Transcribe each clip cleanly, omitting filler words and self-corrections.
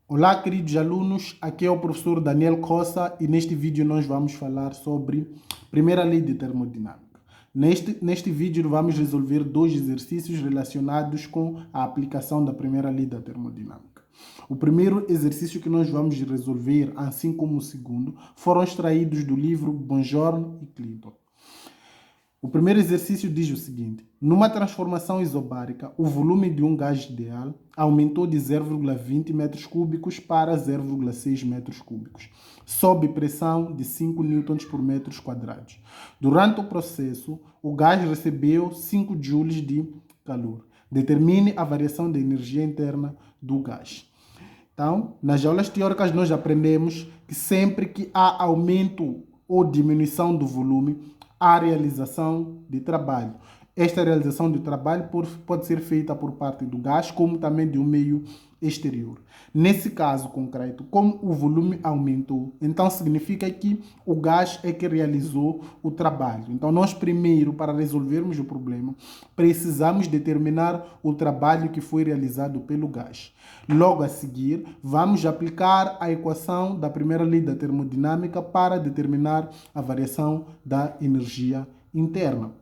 Olá, queridos alunos, aqui é o professor Daniel Costa e neste vídeo nós vamos falar sobre primeira lei de termodinâmica. Neste vídeo vamos resolver dois exercícios relacionados com a aplicação da primeira lei da termodinâmica. O primeiro exercício que nós vamos resolver, assim como o segundo, foram extraídos do livro Bonjour e Clinton. O primeiro exercício diz o seguinte: numa transformação isobárica, o volume de um gás ideal aumentou de 0,20 metros cúbicos para 0,6 metros cúbicos, sob pressão de 5 newtons por metros quadrados. Durante o processo, o gás recebeu 5 joules de calor. Determine a variação de energia interna do gás. Então, nas aulas teóricas nós aprendemos que sempre que há aumento ou diminuição do volume, há realização de trabalho. Esta realização de trabalho pode ser feita por parte do gás, como também de um meio exterior. Nesse caso concreto, como o volume aumentou, então significa que o gás é que realizou o trabalho. Então nós primeiro, para resolvermos o problema, precisamos determinar o trabalho que foi realizado pelo gás. Logo a seguir, vamos aplicar a equação da primeira lei da termodinâmica para determinar a variação da energia interna.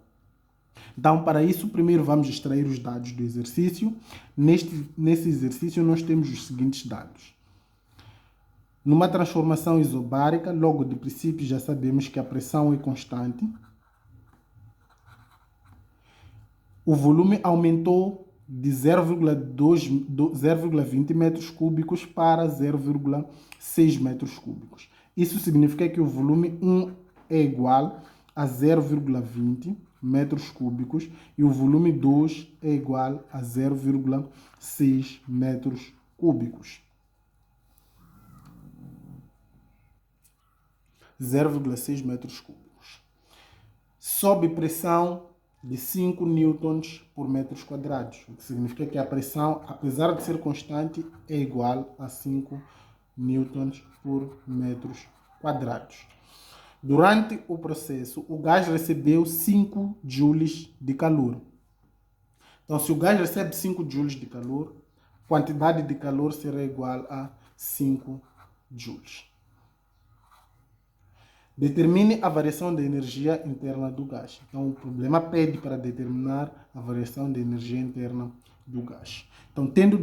Então, para isso, primeiro vamos extrair os dados do exercício. Nesse exercício, nós temos os seguintes dados. Numa transformação isobárica, logo de princípio já sabemos que a pressão é constante. O volume aumentou de 0,20 metros cúbicos para 0,6 metros cúbicos. Isso significa que o volume 1 é igual a 0,20 metros cúbicos e o volume 2 é igual a 0,6 metros cúbicos. 0,6 metros cúbicos. Sob pressão de 5 newtons por metros quadrados, o que significa que a pressão, apesar de ser constante, é igual a 5 newtons por metros quadrados. Durante o processo, o gás recebeu 5 joules de calor. Então, se o gás recebe 5 joules de calor, a quantidade de calor será igual a 5 joules. Determine a variação da energia interna do gás. Então, o problema pede para determinar a variação da energia interna do gás. Então, tendo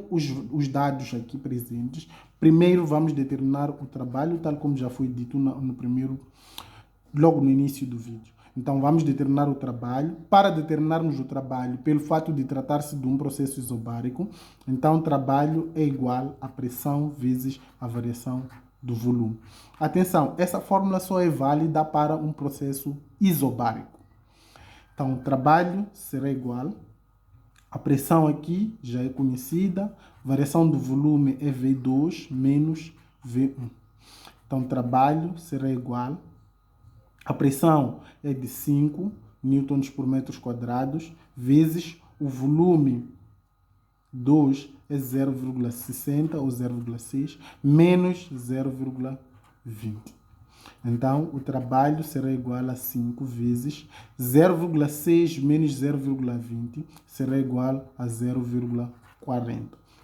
os dados aqui presentes, primeiro vamos determinar o trabalho, tal como já foi dito logo no início do vídeo. Então, vamos determinar o trabalho. Para determinarmos o trabalho, pelo fato de tratar-se de um processo isobárico, então o trabalho é igual à pressão vezes a variação do volume. Atenção, essa fórmula só é válida para um processo isobárico. Então, o trabalho será igual, a pressão aqui já é conhecida, variação do volume é V2 menos V1. Então, o trabalho será igual, a pressão é de 5 newtons por metros quadrados, vezes o volume 2 é 0,60 ou 0,6 menos 0,20. Então, o trabalho será igual a 5 vezes 0,6 menos 0,20 será igual a 0,40.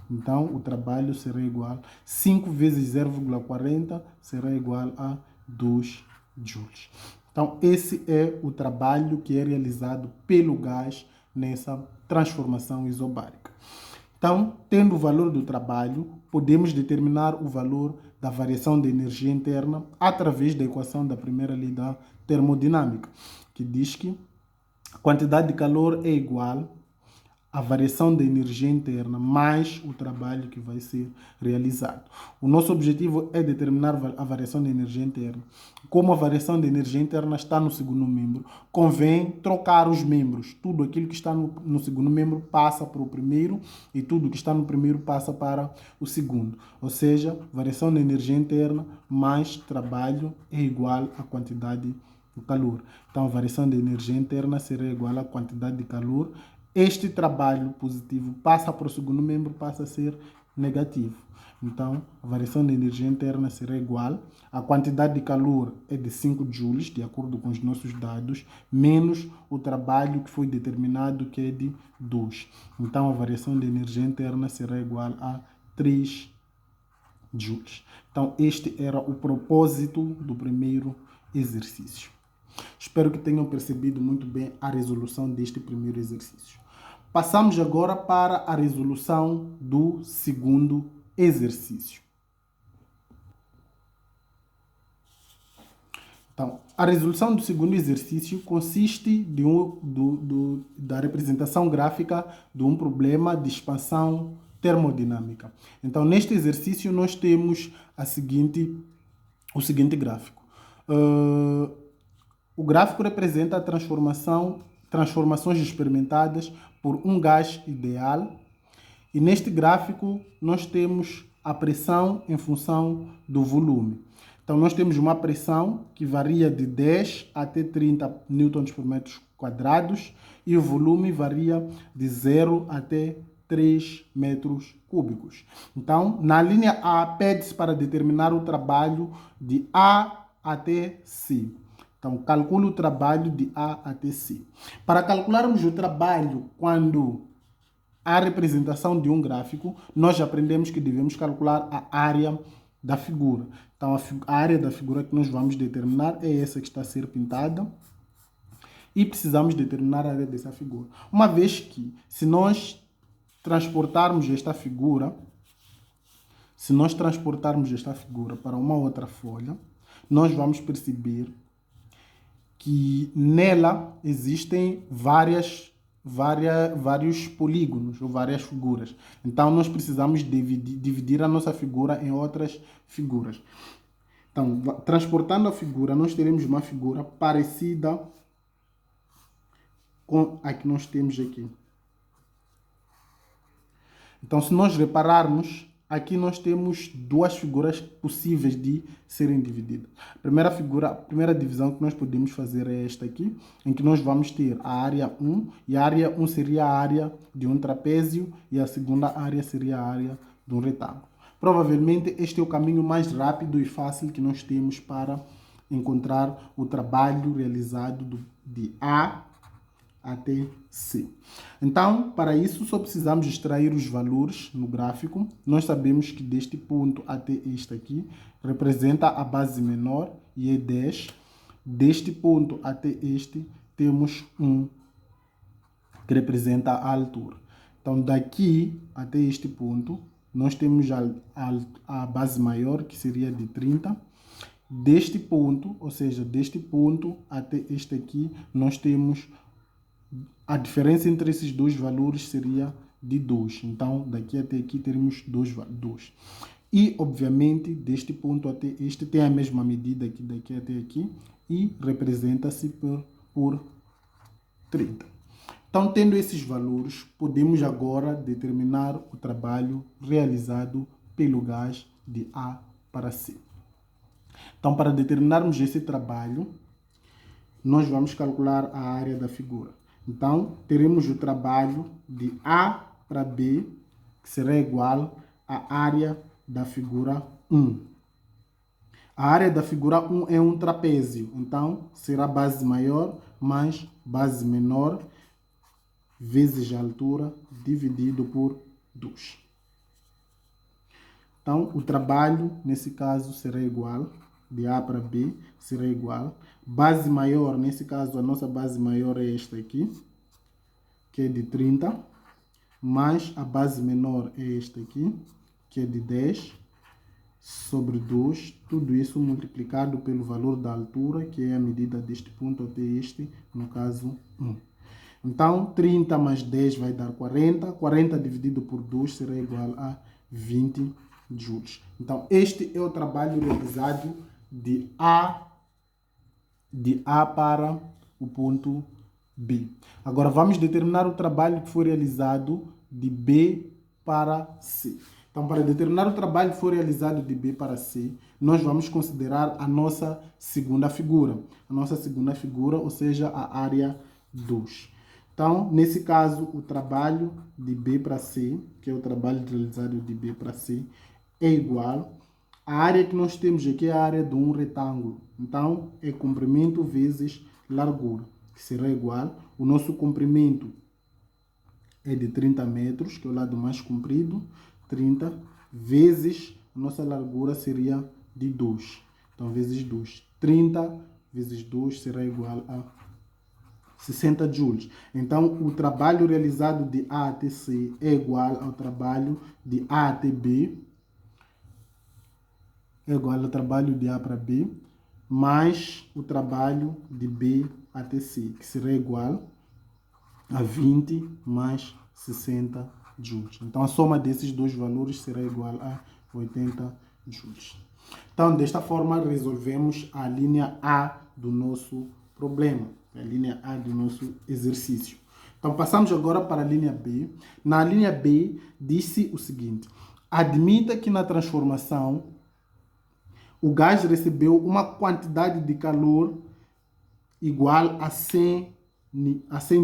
Então, o trabalho será igual a 5 vezes 0,40 será igual a 2 joules. Então, esse é o trabalho que é realizado pelo gás nessa transformação isobárica. Então, tendo o valor do trabalho, podemos determinar o valor da variação de energia interna através da equação da primeira lei da termodinâmica, que diz que a quantidade de calor é igual à variação da energia interna mais o trabalho que vai ser realizado. O nosso objetivo é determinar a variação da energia interna. Como a variação da energia interna está no segundo membro, convém trocar os membros. Tudo aquilo que está no segundo membro passa para o primeiro e tudo que está no primeiro passa para o segundo. Ou seja, variação da energia interna mais trabalho é igual à quantidade de calor. Então, a variação da energia interna será igual à quantidade de calor. Este trabalho positivo passa para o segundo membro, passa a ser negativo. Então, a variação de energia interna será igual. A quantidade de calor é de 5 joules, de acordo com os nossos dados, menos o trabalho que foi determinado, que é de 2. Então, a variação de energia interna será igual a 3 joules. Então, este era o propósito do primeiro exercício. Espero que tenham percebido muito bem a resolução deste primeiro exercício. Passamos agora para a resolução do segundo exercício. Então, a resolução do segundo exercício consiste da representação gráfica de um problema de expansão termodinâmica. Então, neste exercício, nós temos o seguinte gráfico. O gráfico representa transformações experimentadas por um gás ideal. E neste gráfico, nós temos a pressão em função do volume. Então, nós temos uma pressão que varia de 10 até 30 newtons por metro quadrados e o volume varia de 0 até 3 metros cúbicos. Então, na linha A, pede-se para determinar o trabalho de A até C. Então, calcule o trabalho de A até C. Para calcularmos o trabalho quando há representação de um gráfico, nós aprendemos que devemos calcular a área da figura. Então, a área da figura que nós vamos determinar é essa que está a ser pintada. E precisamos determinar a área dessa figura. Uma vez que, se nós transportarmos esta figura para uma outra folha, nós vamos perceber que nela existem vários polígonos ou várias figuras. Então, nós precisamos dividir a nossa figura em outras figuras. Então, transportando a figura, nós teremos uma figura parecida com a que nós temos aqui. Então, se nós repararmos, aqui nós temos duas figuras possíveis de serem divididas. A primeira divisão que nós podemos fazer é esta aqui, em que nós vamos ter a área 1, e a área 1 seria a área de um trapézio, e a segunda área seria a área de um retângulo. Provavelmente este é o caminho mais rápido e fácil que nós temos para encontrar o trabalho realizado de A até C. Então, para isso, só precisamos extrair os valores no gráfico. Nós sabemos que deste ponto até este aqui representa a base menor e é 10. Deste ponto até este temos 1, que representa a altura. Então, daqui até este ponto, nós temos a base maior, que seria de 30. Deste ponto, ou seja, deste ponto até este aqui, nós temos a diferença entre esses dois valores seria de 2. Então, daqui até aqui teremos 2. E, obviamente, deste ponto até este tem a mesma medida aqui, daqui até aqui, e representa-se por 30. Então, tendo esses valores, podemos agora determinar o trabalho realizado pelo gás de A para C. Então, para determinarmos esse trabalho, nós vamos calcular a área da figura. Então, teremos o trabalho de A para B, que será igual à área da figura 1. A área da figura 1 é um trapézio, então será base maior mais base menor vezes a altura dividido por 2. Então, o trabalho, nesse caso, será igual, de A para B, será igual. Base maior, nesse caso, a nossa base maior é esta aqui, que é de 30, mais a base menor é esta aqui, que é de 10, sobre 2, tudo isso multiplicado pelo valor da altura, que é a medida deste ponto até este, no caso 1. Então, 30 mais 10 vai dar 40. 40 dividido por 2 será igual a 20 joules. Então, este é o trabalho realizado de A para o ponto B. Agora, vamos determinar o trabalho que foi realizado de B para C. Então, para determinar o trabalho que foi realizado de B para C, nós vamos considerar a nossa segunda figura. A nossa segunda figura, ou seja, a área 2. Então, nesse caso, o trabalho de B para C, que é o trabalho realizado de B para C, é igual. A área que nós temos aqui é a área de um retângulo. Então, é comprimento vezes largura, que será igual. O nosso comprimento é de 30 metros, que é o lado mais comprido. 30 vezes a nossa largura seria de 2. Então, vezes 2. 30 vezes 2 será igual a 60 joules. Então, o trabalho realizado de A até C é igual ao trabalho de A até B, é igual ao trabalho de A para B, mais o trabalho de B até C, que será igual a 20 mais 60 joules. Então, a soma desses dois valores será igual a 80 joules. Então, desta forma, resolvemos a linha A do nosso problema, a linha A do nosso exercício. Então, passamos agora para a linha B. Na linha B, disse o seguinte: admita que na transformação o gás recebeu uma quantidade de calor igual a 100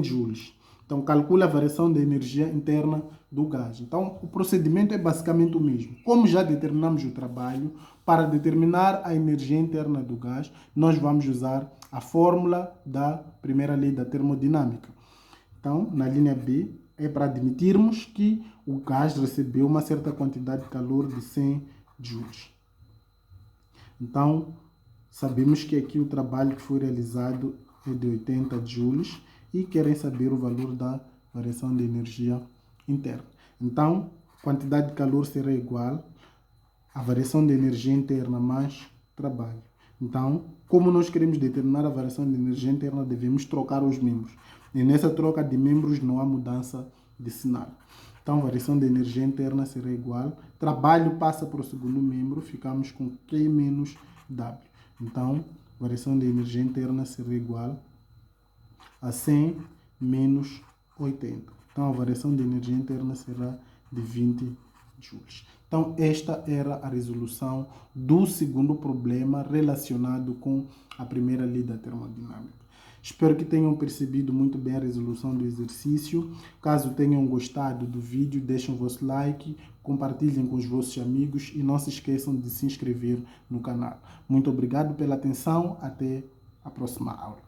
joules. Então, calcula a variação da energia interna do gás. Então, o procedimento é basicamente o mesmo. Como já determinamos o trabalho, para determinar a energia interna do gás, nós vamos usar a fórmula da primeira lei da termodinâmica. Então, na linha B, é para admitirmos que o gás recebeu uma certa quantidade de calor de 100 joules. Então, sabemos que aqui o trabalho que foi realizado é de 80 joules e querem saber o valor da variação de energia interna. Então, a quantidade de calor será igual à variação de energia interna mais trabalho. Então, como nós queremos determinar a variação de energia interna, devemos trocar os membros. E nessa troca de membros não há mudança de sinal. Então, a variação de energia interna será igual. Trabalho passa para o segundo membro, ficamos com Q menos W. Então, a variação de energia interna será igual a 100 menos 80. Então, a variação de energia interna será de 20 joules. Então, esta era a resolução do segundo problema relacionado com a primeira lei da termodinâmica. Espero que tenham percebido muito bem a resolução do exercício. Caso tenham gostado do vídeo, deixem o vosso like, compartilhem com os vossos amigos e não se esqueçam de se inscrever no canal. Muito obrigado pela atenção. Até a próxima aula.